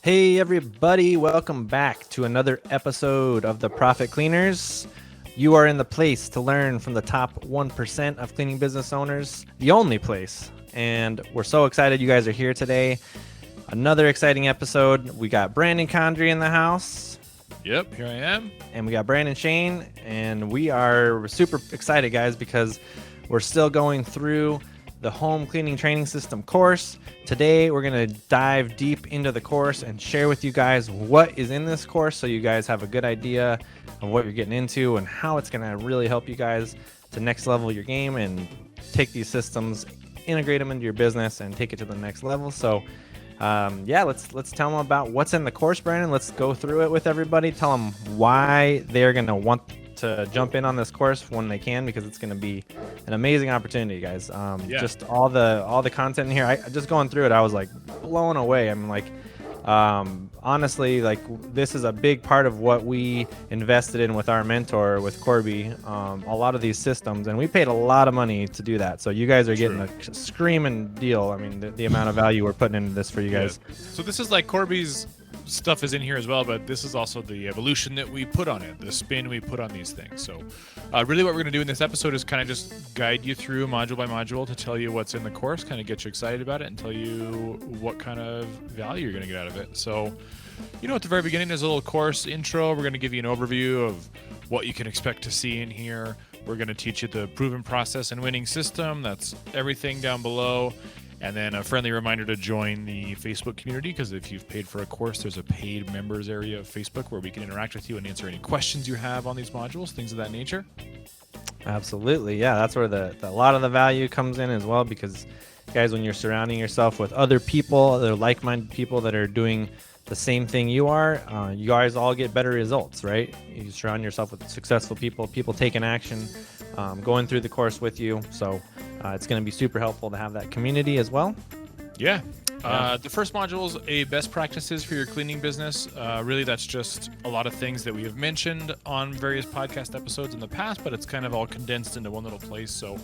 Hey everybody, welcome back to another episode of the Profit Cleaners. You are in the place to learn from the top 1% of cleaning business owners, the only place. And we're so excited you guys are here today. Another exciting episode. We got Brandon Condry in the house. Yep, here I am. And we got Brandon Shane. And we are super excited, guys, because we're still going through the home cleaning training system course. Today, we're going to dive deep into the course and share with you guys what is in this course so you guys have a good idea of what you're getting into and how it's going to really help you guys to next level your game and take these systems, integrate them into your business and take it to the next level. So let's tell them about what's in the course, Brandon. Let's go through it with everybody. Tell them why they're going to want to jump in on this course when they can, because it's going to be an amazing opportunity, guys. Just all the content in here. I just going through it, I was like blown away. I'm like, honestly, like this is a big part of what we invested in with our mentor, with Corby. A lot of these systems, and we paid a lot of money to do that. So you guys are getting a screaming deal. I mean, the amount of value we're putting into this for you guys. Yeah. So this is like Corby's stuff is in here as well, but this is also the evolution that we put on it, the spin we put on these things. So really what we're going to do in this episode is kind of just guide you through module by module to tell you what's in the course, kind of get you excited about it and tell you what kind of value you're going to get out of it. So, at the very beginning, there's a little course intro. We're going to give you an overview of what you can expect to see in here. We're going to teach you the proven process and winning system. That's everything down below. And then a friendly reminder to join the Facebook community, because if you've paid for a course, there's a paid members area of Facebook where we can interact with you and answer any questions you have on these modules, things of that nature. Absolutely. Yeah, that's where a lot of the value comes in as well, because guys, when you're surrounding yourself with other people, other like-minded people that are doing the same thing you are, you guys all get better results, right? You surround yourself with successful people taking action, going through the course with you. So it's going to be super helpful to have that community as well. Yeah. The first module is a best practices for your cleaning business. Really, that's just a lot of things that we have mentioned on various podcast episodes in the past, but it's kind of all condensed into one little place. So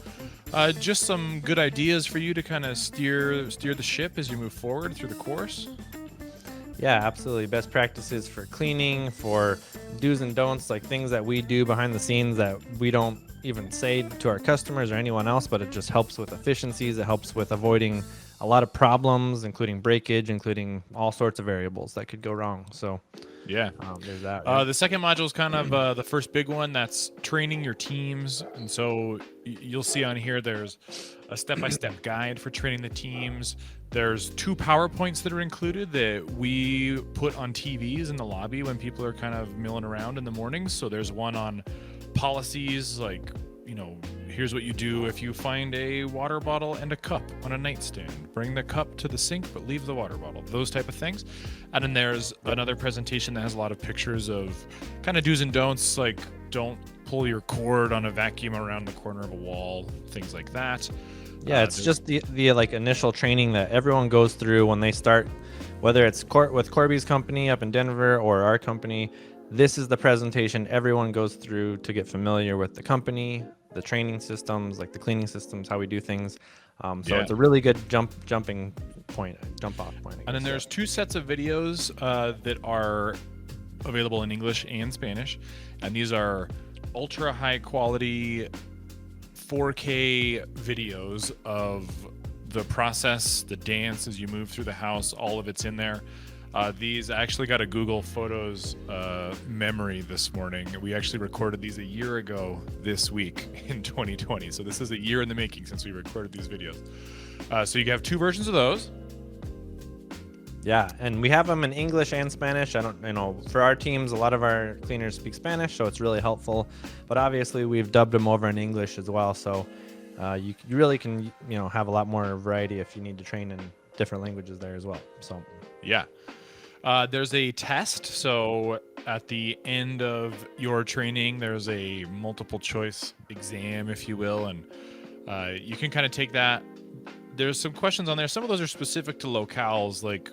just some good ideas for you to kind of steer the ship as you move forward through the course. Yeah, absolutely. Best practices for cleaning, for do's and don'ts, like things that we do behind the scenes that we don't even say to our customers or anyone else, but it just helps with efficiencies. It helps with avoiding a lot of problems, including breakage, including all sorts of variables that could go wrong. So yeah, there's that. Right? The second module is kind of the first big one. That's training your teams. And so you'll see on here, there's a step-by-step guide for training the teams. There's 2 PowerPoints that are included that we put on TVs in the lobby when people are kind of milling around in the mornings. So there's one on policies, like, here's what you do if you find a water bottle and a cup on a nightstand. Bring the cup to the sink, but leave the water bottle. Those type of things. And then there's another presentation that has a lot of pictures of kind of do's and don'ts, like don't pull your cord on a vacuum around the corner of a wall, things like that. Yeah, it's just the like initial training that everyone goes through when they start, whether it's with Corby's company up in Denver or our company. This is the presentation everyone goes through to get familiar with the company, the training systems, like the cleaning systems, how we do things. It's a really good jump off point. And then there's 2 sets of videos that are available in English and Spanish, and these are ultra high quality 4K videos of the process, the dance as you move through the house. All of it's in there. These actually got a Google Photos memory this morning. We actually recorded these a year ago this week in 2020. So this is a year in the making since we recorded these videos. So you have 2 versions of those. Yeah, and we have them in English and Spanish. For our teams, a lot of our cleaners speak Spanish, so it's really helpful. But obviously, we've dubbed them over in English as well. So you really can, have a lot more variety if you need to train in different languages there as well. So yeah. There's a test. So at the end of your training, there's a multiple choice exam, if you will, and you can kind of take that. There's some questions on there. Some of those are specific to locales, like,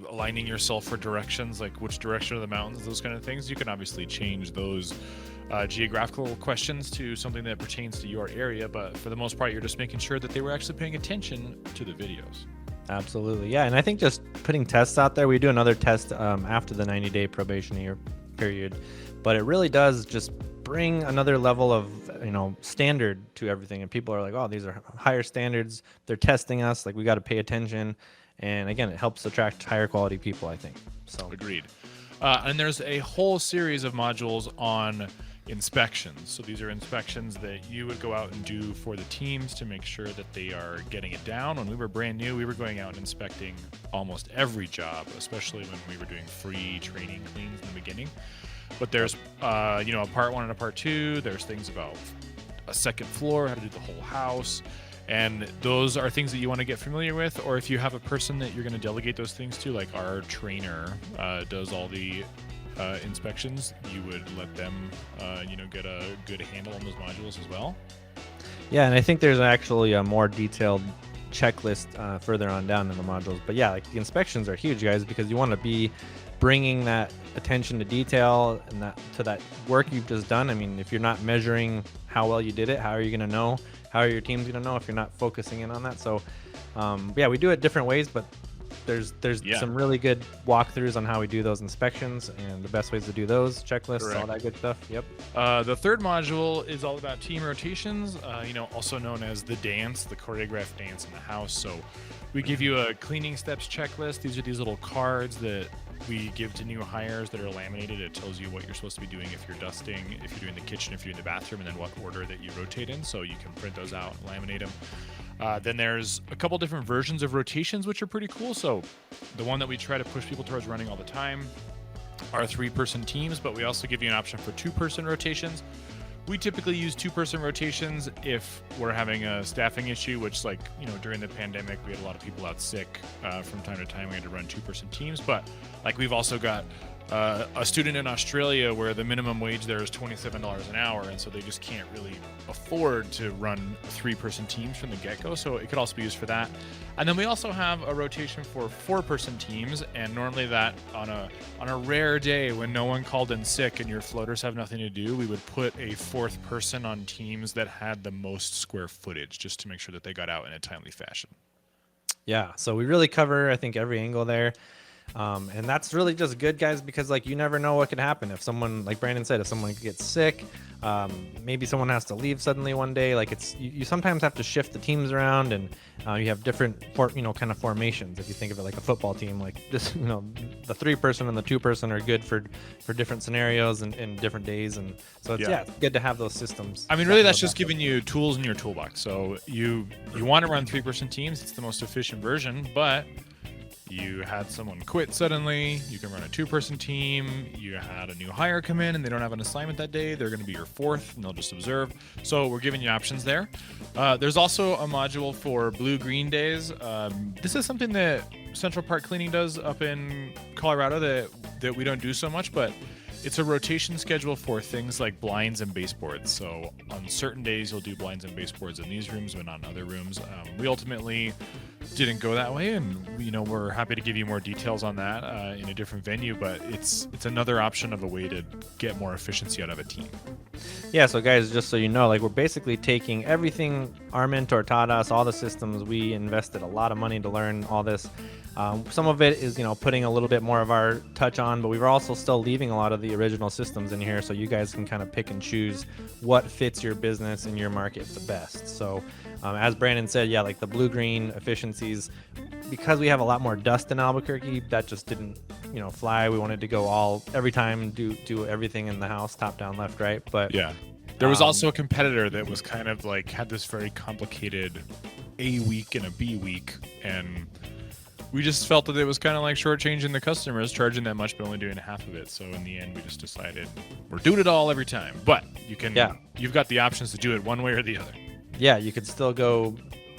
aligning yourself for directions, like which direction are the mountains, those kind of things. You can obviously change those geographical questions to something that pertains to your area, but for the most part, you're just making sure that they were actually paying attention to the videos. Absolutely. Yeah. And I think just putting tests out there, we do another test after the 90-day probationary period, but it really does just bring another level of, standard to everything. And people are like, oh, these are higher standards. They're testing us. Like, we got to pay attention. And again, it helps attract higher quality people, I think. So agreed. And there's a whole series of modules on inspections. So these are inspections that you would go out and do for the teams to make sure that they are getting it down. When we were brand new, we were going out and inspecting almost every job, especially when we were doing free training cleans in the beginning. But there's, a part 1 and a part 2. There's things about a second floor, how to do the whole house. And those are things that you want to get familiar with. Or if you have a person that you're going to delegate those things to, like our trainer does all the inspections, you would let them, get a good handle on those modules as well. Yeah, and I think there's actually a more detailed checklist further on down in the modules. But yeah, like the inspections are huge, guys, because you want to be bringing that attention to detail and that work you've just done. I mean, if you're not measuring how well you did it, how are you going to know? How are your teams going to know if you're not focusing in on that? So, we do it different ways, but there's some really good walkthroughs on how we do those inspections and the best ways to do those checklists. Correct. All that good stuff. Yep. The third module is all about team rotations, also known as the dance, the choreographed dance in the house. So we give you a cleaning steps checklist. These are these little cards that we give to new hires that are laminated. It tells you what you're supposed to be doing if you're dusting, if you're doing the kitchen, if you're in the bathroom, and then what order that you rotate in. So you can print those out and laminate them. Then there's a couple different versions of rotations, which are pretty cool. So the one that we try to push people towards running all the time are 3-person teams, but we also give you an option for 2-person rotations. We typically use 2-person rotations if we're having a staffing issue, which during the pandemic, we had a lot of people out sick from time to time. We had to run 2-person teams, but we've also got a student in Australia where the minimum wage there is $27 an hour, and so they just can't really afford to run 3-person teams from the get-go, so it could also be used for that. And then we also have a rotation for 4-person teams, and normally that on a rare day when no one called in sick and your floaters have nothing to do, we would put a 4th person on teams that had the most square footage, just to make sure that they got out in a timely fashion. Yeah, so we really cover, I think, every angle there. And that's really just good, guys, because you never know what could happen. If someone, like Brandon said, if someone gets sick, maybe someone has to leave suddenly one day. You sometimes have to shift the teams around, and you have different kind of formations. If you think of it like a football team, like this, the 3-person and the 2-person are good for different scenarios and different days. And so it's good to have those systems. I mean, really, that's just giving you tools in your toolbox. So you want to run 3-person teams. It's the most efficient version, but you had someone quit suddenly, you can run a 2-person team. You had a new hire come in and they don't have an assignment that day, they're going to be your 4th and they'll just observe. So we're giving you options there. There's also a module for blue-green days. This is something that Central Park Cleaning does up in Colorado that we don't do so much, but it's a rotation schedule for things like blinds and baseboards. So on certain days, you'll do blinds and baseboards in these rooms, but not in other rooms. We ultimately didn't go that way, and we're happy to give you more details on that in a different venue. But it's another option of a way to get more efficiency out of a team. Yeah, so guys, just so you know, we're basically taking everything our mentor taught us, all the systems. We invested a lot of money to learn all this. Some of it is, putting a little bit more of our touch on, but we were also still leaving a lot of the original systems in here, so you guys can kind of pick and choose what fits your business and your market the best. So as Brandon said, the blue-green efficiencies, because we have a lot more dust in Albuquerque, that just didn't, fly. We wanted to go every time do everything in the house, top, down, left, right. But yeah, there was also a competitor that was kind of had this very complicated A week and a B week, and we just felt that it was kind of shortchanging the customers, charging that much but only doing half of it. So in the end, we just decided we're doing it all every time. But you've got the options to do it one way or the other. Yeah, you could still go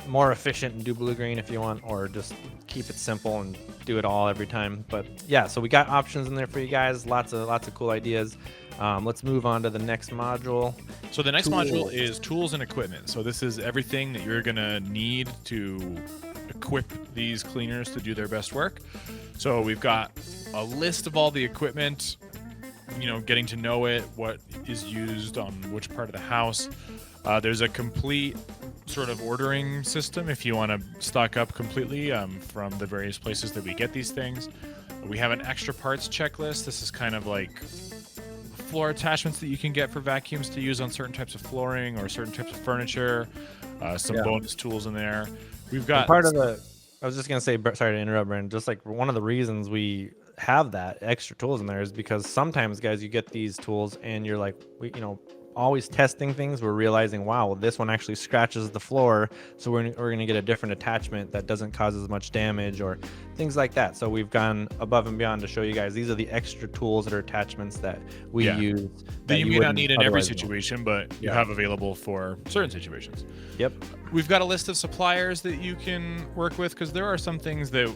more efficient and do blue-green if you want, or just keep it simple and do it all every time. But yeah, so we got options in there for you guys. Lots of cool ideas. Let's move on to the next module. So the next module is tools and equipment. So this is everything that you're gonna need to equip these cleaners to do their best work. So we've got a list of all the equipment. getting to know it, what is used on which part of the house. There's a complete sort of ordering system if you want to stock up completely from the various places that we get these things. We have an extra parts checklist. This is kind of like floor attachments that you can get for vacuums to use on certain types of flooring or certain types of furniture. Some bonus tools in there. We've got I was just gonna say, sorry to interrupt, Brandon. Just like one of the reasons we have that extra tools in there is because sometimes, guys, you get these tools and you're like, always testing things. We're realizing, wow, well, this one actually scratches the floor, so we're gonna get a different attachment that doesn't cause as much damage or things like that. So we've gone above and beyond to show you guys these are the extra tools that are attachments that we use that you may not need in every situation, but you have available for certain situations. Yep. We've got a list of suppliers that you can work with, because there are some things that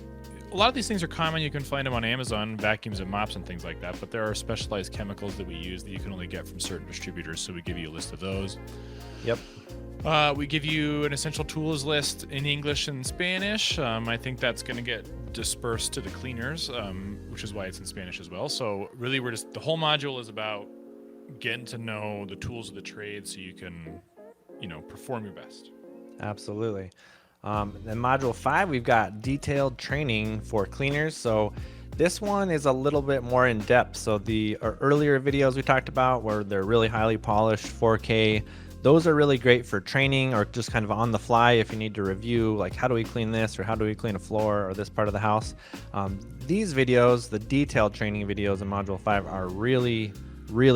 a lot of these things are common. You can find them on Amazon, vacuums and mops and things like that, but there are specialized chemicals that we use that you can only get from certain distributors, so we give you a list of those. Yep. We give you an essential tools list in English and Spanish. I think that's going to get dispersed to the cleaners, which is why it's in Spanish as well. So really, the whole module is about getting to know the tools of the trade so you can, perform your best. Absolutely. Then module 5, we've got detailed training for cleaners. So this one is a little bit more in depth. So the earlier videos we talked about where they're really highly polished 4K, those are really great for training or just kind of on the fly if you need to review, like how do we clean this or how do we clean a floor or this part of the house. These videos, the detailed training videos in module 5, are really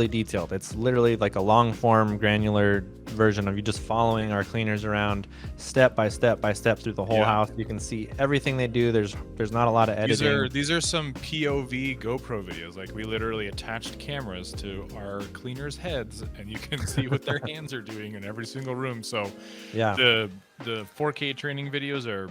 detailed. It's literally like a long form granular version of you just following our cleaners around step by step through the whole house. You can see everything they do. There's not a lot of editing. These are some POV GoPro videos. Like, we literally attached cameras to our cleaners' heads and you can see what their hands are doing in every single room. So the 4K training videos are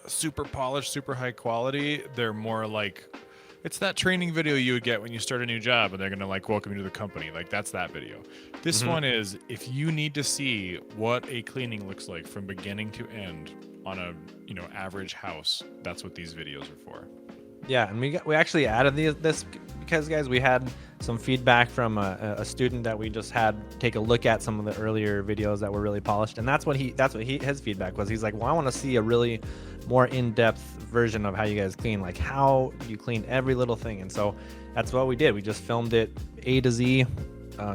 super polished, super high quality. They're more like, it's that training video you would get when you start a new job and they're going to welcome you to the company. Like, that's that video. This one is, if you need to see what a cleaning looks like from beginning to end on a, average house, that's what these videos are for. Yeah, and we actually added this because, guys, we had some feedback from a student that we just had take a look at some of the earlier videos that were really polished, and that's what his feedback was. He's like, well, I want to see a really more in-depth version of how you guys clean, like how you clean every little thing. And so that's what we did. We just filmed it A to Z.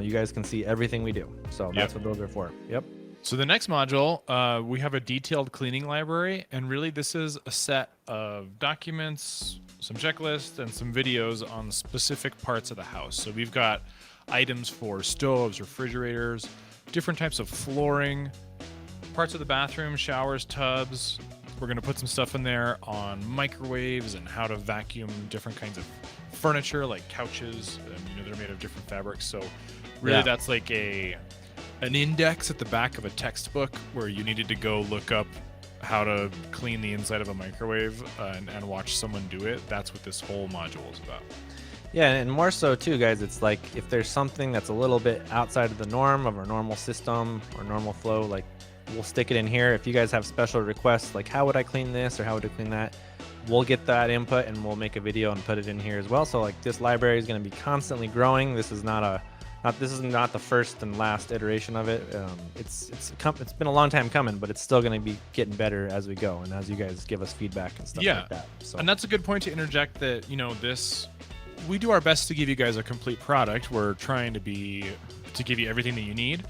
You guys can see everything we do. So that's what those are for. Yep. So the next module, we have a detailed cleaning library, and really this is a set of documents, some checklists, and some videos on specific parts of the house. So we've got items for stoves, refrigerators, different types of flooring, parts of the bathroom, showers, tubs. We're going to put some stuff in there on microwaves and how to vacuum different kinds of furniture, like couches, and they're made of different fabrics. So really that's like an index at the back of a textbook where you needed to go look up how to clean the inside of a microwave and watch someone do it. That's what this whole module is about. Yeah, and more so too, guys, it's like if there's something that's a little bit outside of the norm of our normal system or normal flow, like we'll stick it in here. If you guys have special requests, like how would I clean this or how would I clean that, we'll get that input and we'll make a video and put it in here as well. So like this library is going to be constantly growing. This is not the first and last iteration of it. It's been a long time coming, but it's still going to be getting better as we go and as you guys give us feedback and stuff like that. So. And that's a good point to interject that, we do our best to give you guys a complete product. We're trying to give you everything that you need,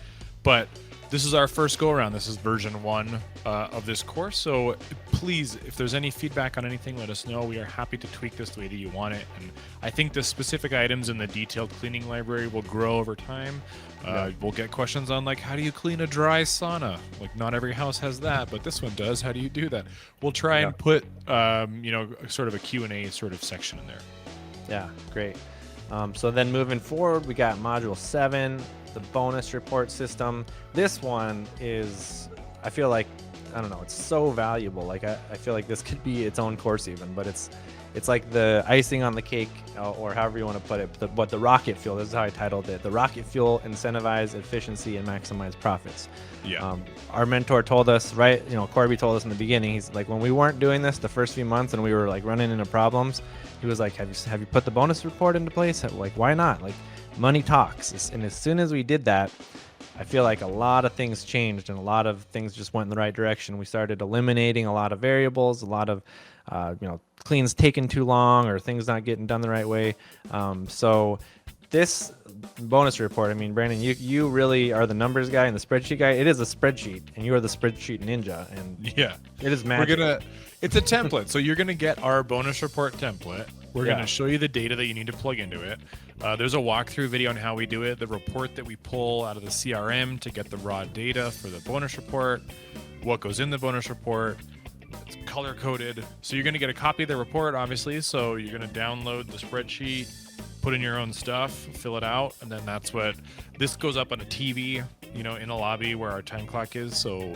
but this is our first go around. This is version 1 of this course. So please, if there's any feedback on anything, let us know. We are happy to tweak this the way that you want it. And I think the specific items in the detailed cleaning library will grow over time. We'll get questions on how do you clean a dry sauna? Like, not every house has that, but this one does. How do you do that? We'll try and put, sort of a Q&A sort of section in there. Yeah, great. So then moving forward, we got module 7, the bonus report system. This one is, I feel like, I don't know, it's so valuable. Like I feel like this could be its own course even, but it's like the icing on the cake, or however you want to put it. But the rocket fuel. This is how I titled it. The rocket fuel incentivize efficiency and maximize profits. Yeah. Our mentor told us, right? Corby told us in the beginning. He's like, when we weren't doing this the first few months and we were like running into problems, he was like, have you put the bonus report into place? Like, why not? Like, money talks. And as soon as we did that, I feel like a lot of things changed and a lot of things just went in the right direction. We started eliminating a lot of variables, a lot of, cleans taking too long or things not getting done the right way. So this bonus report, I mean, Brandon, you really are the numbers guy and the spreadsheet guy. It is a spreadsheet, and you are the spreadsheet ninja. And yeah, it is magic. It's a template. So you're gonna get our bonus report template. We're gonna show you the data that you need to plug into it. There's a walkthrough video on how we do it. The report that we pull out of the CRM to get the raw data for the bonus report, what goes in the bonus report. It's color coded. So you're gonna get a copy of the report, obviously. So you're gonna download the spreadsheet, put in your own stuff, fill it out, and then this goes up on a TV, in a lobby where our time clock is, so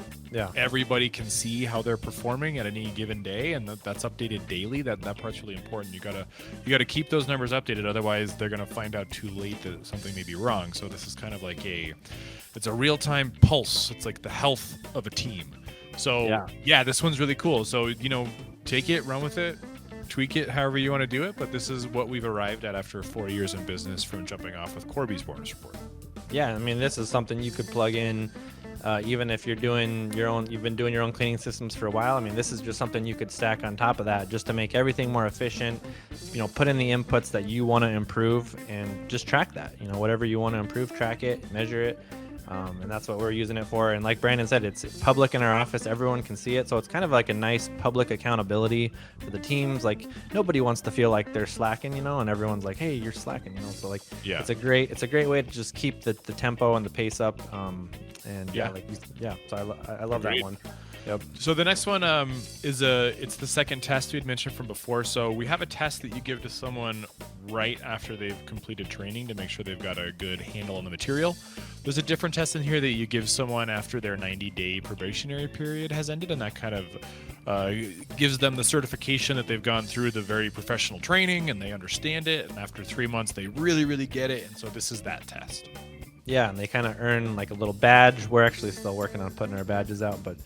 everybody can see how they're performing at any given day, and that's updated daily. That part's really important. You gotta keep those numbers updated, otherwise they're gonna find out too late that something may be wrong. So this is kind of like it's a real-time pulse. It's like the health of a team. So this one's really cool. So take it, run with it, tweak it however you want to do it, but this is what we've arrived at after 4 years in business from jumping off with Corby's bonus report. Yeah, I mean, this is something you could plug in even if you've been doing your own cleaning systems for a while. I mean, this is just something you could stack on top of that just to make everything more efficient. Put in the inputs that you want to improve and just track that. Whatever you want to improve, track it, measure it. And that's what we're using it for. And like Brandon said, it's public in our office. Everyone can see it. So it's kind of like a nice public accountability for the teams. Like, nobody wants to feel like they're slacking, and everyone's like, hey, you're slacking, So like, it's a great way to just keep the tempo and the pace up. So I love that one. Yep. So the next one it's the second test we had mentioned from before. So we have a test that you give to someone right after they've completed training to make sure they've got a good handle on the material. There's a different test in here that you give someone after their 90-day probationary period has ended, and that kind of gives them the certification that they've gone through the very professional training and they understand it, and after 3 months they really, really get it, and so this is that test. Yeah, and they kind of earn like a little badge. We're actually still working on putting our badges out, but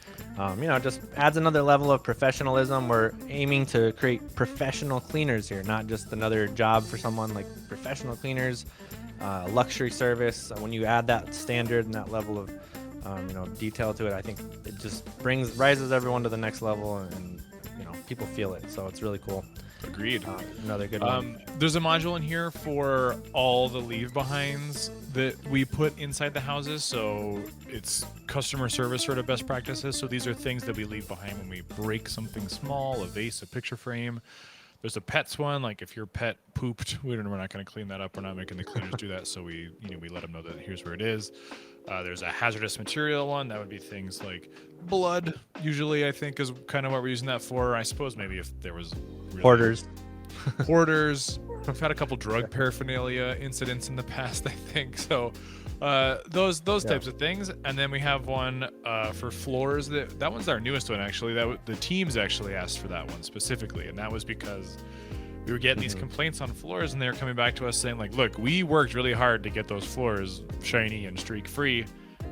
just adds another level of professionalism. We're aiming to create professional cleaners here, not just another job for someone. Like, professional cleaners, luxury service. When you add that standard and that level of detail to it, I think it just rises everyone to the next level, and people feel it. So it's really cool. Agreed. Another good one. There's a module in here for all the leave behinds that we put inside the houses. So it's customer service sort of best practices. So these are things that we leave behind when we break something small, a vase, a picture frame. There's a pets one, like if your pet pooped, we're not going to clean that up. We're not making the cleaners do that. So we let them know that here's where it is. There's a hazardous material one. That would be things like blood, usually, I think, is kind of what we're using that for. I suppose maybe if there was Hoarders. We've had a couple drug paraphernalia incidents in the past, I think. So those types of things. And then we have one for floors. That one's our newest one, actually. The teams actually asked for that one specifically, and that was because we were getting these complaints on floors, and they were coming back to us saying, like, look, we worked really hard to get those floors shiny and streak free,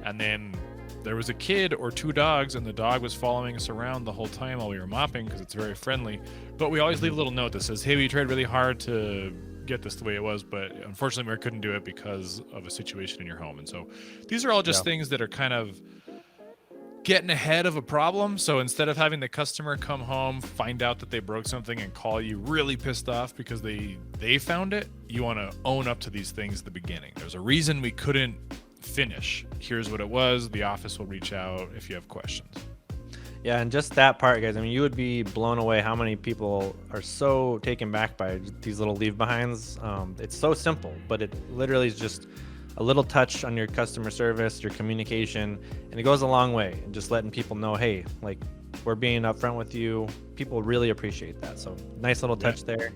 and then there was a kid or two dogs, and the dog was following us around the whole time while we were mopping because it's very friendly. But we always leave a little note that says, hey, we tried really hard to get this the way it was, but unfortunately we couldn't do it because of a situation in your home. And so these are all just things that are kind of getting ahead of a problem. So instead of having the customer come home, find out that they broke something, and call you really pissed off because they found it, you want to own up to these things at the beginning. There's a reason we couldn't finish. Here's what it was. The office will reach out if you have questions. Yeah, and just that part, guys, I mean, you would be blown away how many people are so taken back by these little leave behinds. It's so simple, but it literally is just a little touch on your customer service, your communication, and it goes a long way. And just letting people know, hey, like, we're being upfront with you. People really appreciate that. So nice little touch there.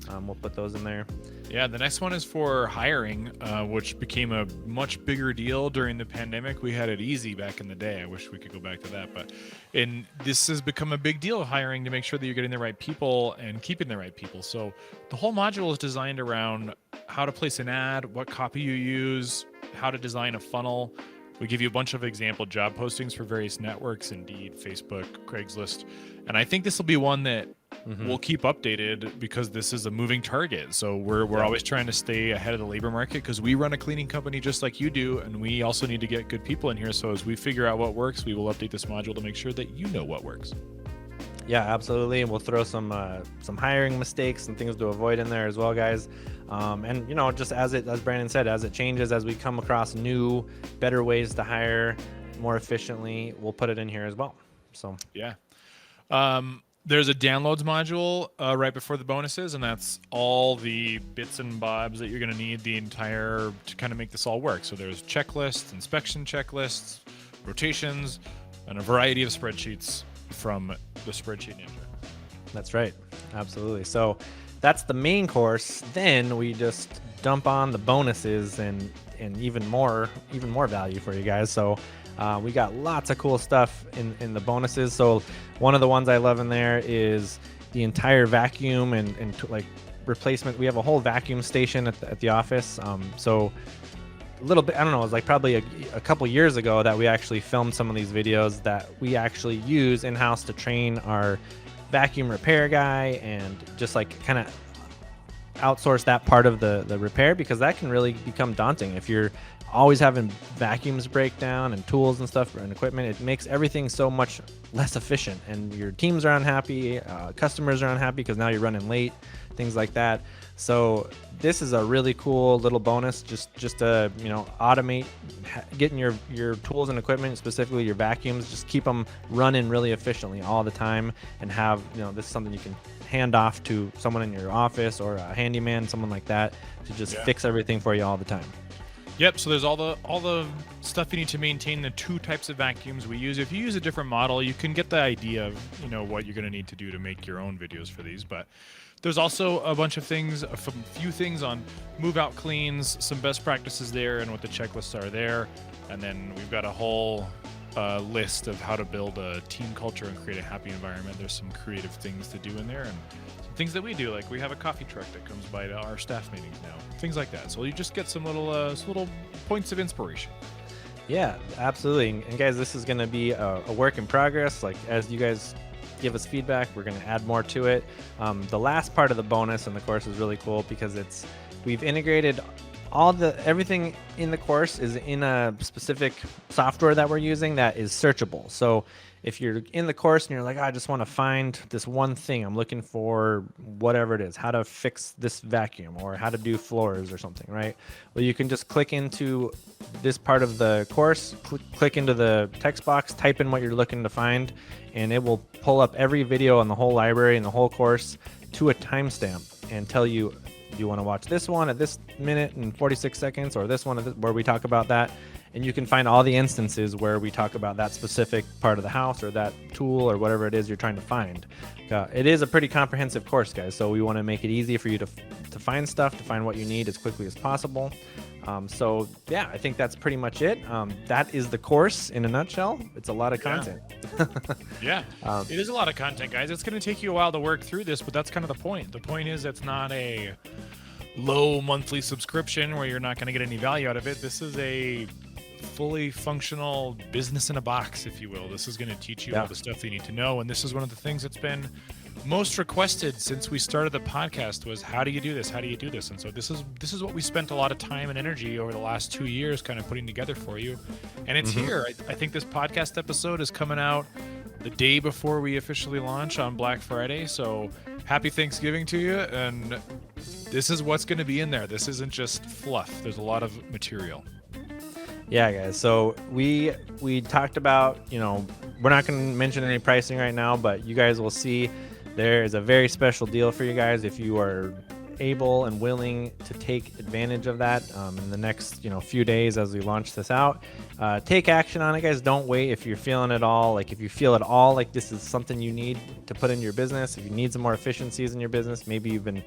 We'll put those in there. Yeah, the next one is for hiring, which became a much bigger deal during the pandemic. We had it easy back in the day. I wish we could go back to that, but and this has become a big deal, hiring, to make sure that you're getting the right people and keeping the right people. So the whole module is designed around how to place an ad, what copy you use, how to design a funnel. We give you a bunch of example job postings for various networks, Indeed, Facebook, Craigslist. And I think this will be one that we'll keep updated because this is a moving target. So we're always trying to stay ahead of the labor market because we run a cleaning company just like you do. And we also need to get good people in here. So as we figure out what works, we will update this module to make sure that you know what works. Yeah, absolutely. And we'll throw some hiring mistakes and things to avoid in there as well, guys. And just as Brandon said, as it changes, as we come across new, better ways to hire more efficiently, we'll put it in here as well. So yeah. There's a downloads module right before the bonuses, and that's all the bits and bobs that you're going to need to kind of make this all work. So there's checklists, inspection checklists, rotations, and a variety of spreadsheets from the Spreadsheet Ninja. That's right. Absolutely. So that's the main course. Then we just dump on the bonuses and even more value for you guys. So we got lots of cool stuff in the bonuses. So one of the ones I love in there is the entire vacuum and like replacement. We have a whole vacuum station at the office. So a little bit, I don't know, it was like probably a couple years ago that we actually filmed some of these videos that we actually use in-house to train our vacuum repair guy and just like kind of outsource that part of the repair, because that can really become daunting if you're always having vacuums break down and tools and stuff and equipment. It makes everything so much less efficient, and your teams are unhappy, customers are unhappy because now you're running late, things like that. So this is a really cool little bonus, just to automate getting your tools and equipment, specifically your vacuums, just keep them running really efficiently all the time, and have this is something you can hand off to someone in your office or a handyman, someone like that, to just fix everything for you all the time. Yep, so there's all the stuff you need to maintain the two types of vacuums we use. If you use a different model, you can get the idea of what you're going to need to do to make your own videos for these. But there's also a bunch of things, a few things on move out cleans, some best practices there, and what the checklists are there. And then we've got a whole list of how to build a team culture and create a happy environment. There's some creative things to do in there, and some things that we do, like we have a coffee truck that comes by to our staff meetings now, things like that. So you just get some little points of inspiration. Yeah, absolutely. And guys, this is going to be a work in progress. Like, as you guys give us feedback, we're going to add more to it. The last part of the bonus in the course is really cool because we've integrated everything in the course is in a specific software that we're using that is searchable. So if you're in the course and you're like, I just want to find this one thing, I'm looking for whatever it is, how to fix this vacuum or how to do floors or something, right? Well, you can just click into this part of the course, click into the text box, type in what you're looking to find, and it will pull up every video in the whole library and the whole course to a timestamp and tell you, do you want to watch this one at this minute and 46 seconds or this one where we talk about that? And you can find all the instances where we talk about that specific part of the house or that tool or whatever it is you're trying to find. It is a pretty comprehensive course, guys, so we want to make it easy for you to find stuff, to find what you need as quickly as possible. So yeah, I think that's pretty much it. That is the course in a nutshell. It's a lot of content. Yeah, it is a lot of content, guys. It's going to take you a while to work through this, but that's kind of the point. The point is it's not a low monthly subscription where you're not going to get any value out of it. This is a fully functional business in a box, if you will. This is going to teach you all the stuff you need to know, and this is one of the things that's been most requested since we started the podcast was, how do you do this? How do you do this? And so this is what we spent a lot of time and energy over the last 2 years kind of putting together for you, and it's here. I think this podcast episode is coming out the day before we officially launch on Black Friday, so happy Thanksgiving to you. And this is what's going to be in there. This isn't just fluff. There's a lot of material. Yeah, guys. So we talked about, we're not going to mention any pricing right now, but you guys will see there is a very special deal for you guys if you are able and willing to take advantage of that in the next few days as we launch this out. Take action on it, guys. Don't wait. If you're feeling it all, if you feel at all like this is something you need to put in your business, if you need some more efficiencies in your business, maybe you've been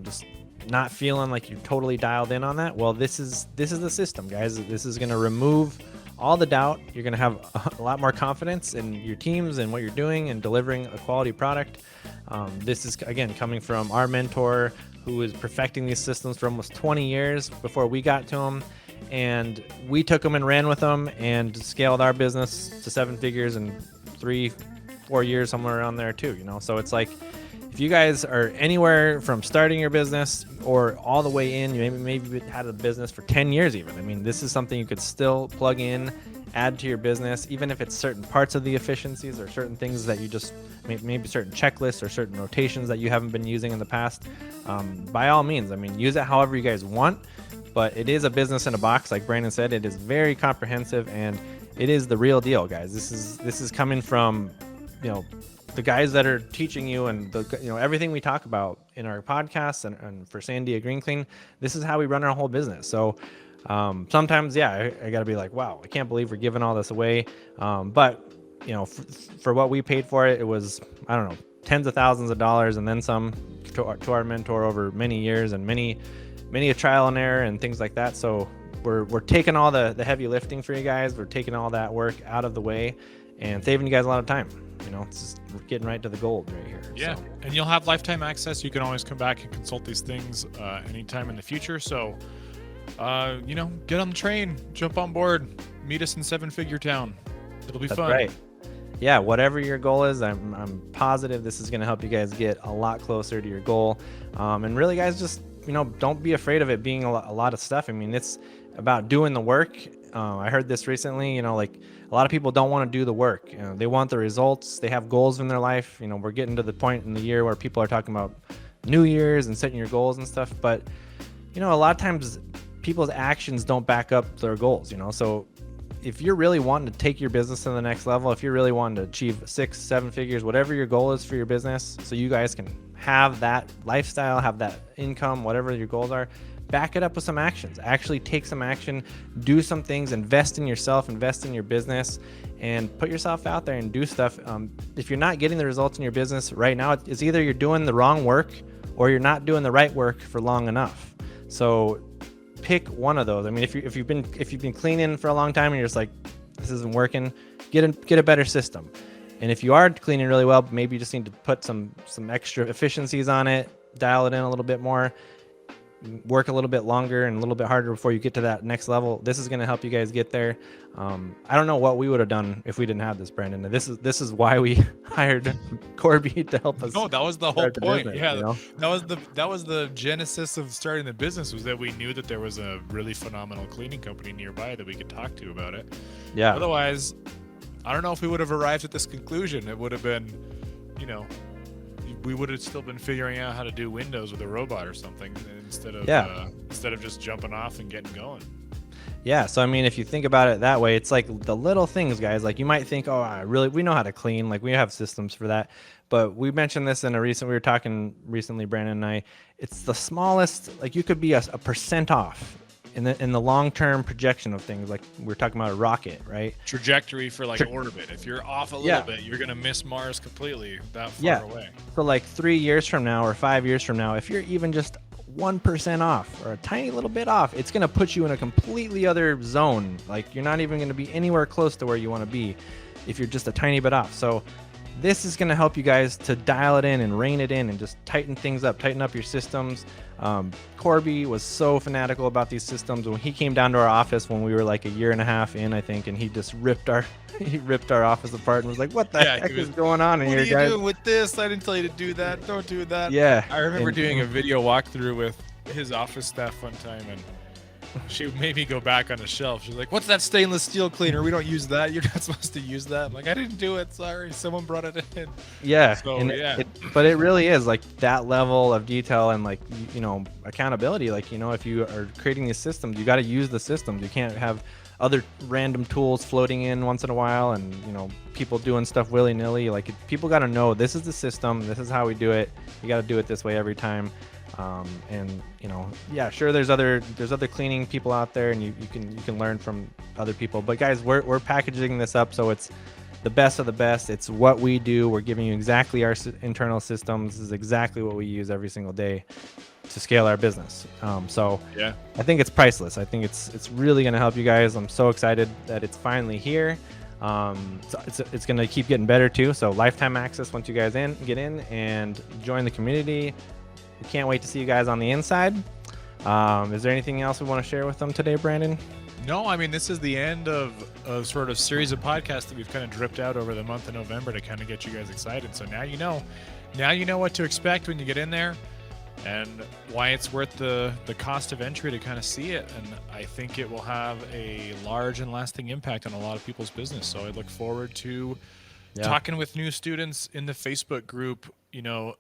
just not feeling like you're totally dialed in on that, well, this is the system, guys. This is going to remove all the doubt. You're going to have a lot more confidence in your teams and what you're doing and delivering a quality product. This is, again, coming from our mentor, who is perfecting these systems for almost 20 years before we got to him. And we took them and ran with them and scaled our business to 7 figures in 3-4 years, somewhere around there too. So it's like, if you guys are anywhere from starting your business or all the way in, you maybe had a business for 10 years even. I mean, this is something you could still plug in, add to your business, even if it's certain parts of the efficiencies or certain things that you just, maybe certain checklists or certain rotations that you haven't been using in the past. By all means, I mean, use it however you guys want, but it is a business in a box. Like Brandon said, it is very comprehensive and it is the real deal, guys. This is coming from, the guys that are teaching you, and everything we talk about in our podcasts and for Sandia Green Clean. This is how we run our whole business. So sometimes, I got to be like, wow, I can't believe we're giving all this away. But for what we paid for it, it was, I don't know, tens of thousands of dollars and then some to our mentor over many years and many a trial and error and things like that. So we're taking all the heavy lifting for you guys. We're taking all that work out of the way and saving you guys a lot of time. It's just getting right to the gold right here. Yeah, so. And you'll have lifetime access. You can always come back and consult these things anytime in the future. So, get on the train, jump on board, meet us in 7-figure town. It'll be fun. Right. Yeah, whatever your goal is, I'm positive this is going to help you guys get a lot closer to your goal. And really, guys, just don't be afraid of it being a lot of stuff. I mean, it's about doing the work. I heard this recently, like a lot of people don't want to do the work. They want the results. They have goals in their life. We're getting to the point in the year where people are talking about New Year's and setting your goals and stuff. But, a lot of times people's actions don't back up their goals, So if you're really wanting to take your business to the next level, if you're really wanting to achieve 6-7 figures, whatever your goal is for your business, so you guys can have that lifestyle, have that income, whatever your goals are, back it up with some actions. Actually take some action, do some things, invest in yourself, invest in your business, and put yourself out there and do stuff. If you're not getting the results in your business right now, it's either you're doing the wrong work or you're not doing the right work for long enough. So pick one of those. I mean, if you've been cleaning for a long time and you're just like, this isn't working, get a better system. And if you are cleaning really well, maybe you just need to put some extra efficiencies on it, dial it in a little bit more, work a little bit longer and a little bit harder before you get to that next level. This is going to help you guys get there. I don't know what we would have done if we didn't have this, Brandon. This is why we hired Corby to help us. No, that was the whole point. Business, that was the genesis of starting the business, was that we knew that there was a really phenomenal cleaning company nearby that we could talk to about it. Yeah. Otherwise, I don't know if we would have arrived at this conclusion. It would have been, we would have still been figuring out how to do windows with a robot or something instead of just jumping off and getting going. Yeah, so I mean, if you think about it that way, it's like the little things, guys. Like you might think, oh, we know how to clean. Like we have systems for that. But we mentioned this in we were talking recently, Brandon and I. It's the smallest. Like you could be a % off in the long-term projection of things. Like we're talking about a rocket, right? Trajectory for like orbit. If you're off a little bit, you're gonna miss Mars completely that far away. So like 3 years from now or 5 years from now, if you're even just 1% off or a tiny little bit off, it's going to put you in a completely other zone. Like you're not even going to be anywhere close to where you want to be if you're just a tiny bit off. So this is going to help you guys to dial it in and rein it in and just tighten things up, tighten up your systems. Corby was so fanatical about these systems. When he came down to our office when we were like a year and a half in, I think, and he just ripped our office apart and was like, what the heck is going on in here, guys? What are you doing with this? I didn't tell you to do that. Don't do that. Yeah. I remember doing a video walkthrough with his office staff one time, and she made me go back on the shelf. She's like, what's that stainless steel cleaner? We don't use that. You're not supposed to use that. I'm like, I didn't do it. Sorry. Someone brought it in. Yeah. So, but it really is like that level of detail and like, accountability. Like, if you are creating these systems, you got to use the systems. You can't have other random tools floating in once in a while and, people doing stuff willy-nilly. Like people got to know this is the system. This is how we do it. You got to do it this way every time. Sure, there's other cleaning people out there, and you can learn from other people. But guys, we're packaging this up so it's the best of the best. It's what we do. We're giving you exactly our internal systems. This is exactly what we use every single day to scale our business. So Yeah. I think it's priceless. I think it's really going to help you guys. I'm so excited that it's finally here. So it's going to keep getting better too. So lifetime access once you guys get in and join the community. We can't wait to see you guys on the inside. Is there anything else we want to share with them today, Brandon? No, I mean, this is the end of a sort of series of podcasts that we've kind of dripped out over the month of November to kind of get you guys excited. So now you know what to expect when you get in there and why it's worth the cost of entry to kind of see it. And I think it will have a large and lasting impact on a lot of people's business. So I look forward to talking with new students in the Facebook group,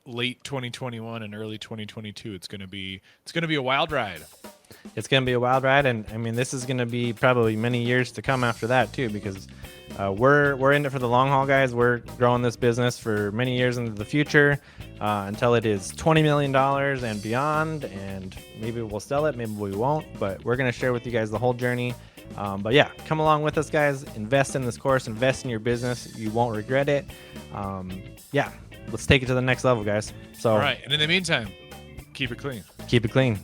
late 2021 and early 2022. It's going to be a wild ride. It's going to be a wild ride, and I mean, this is going to be probably many years to come after that too, because we're in it for the long haul, guys. We're growing this business for many years into the future until it is $20 million and beyond, and maybe we'll sell it, maybe we won't, but we're going to share with you guys the whole journey. But yeah, come along with us, guys. Invest in this course, invest in your business. You won't regret it. Yeah, let's take it to the next level, guys. So, all right, and in the meantime, keep it clean. Keep it clean.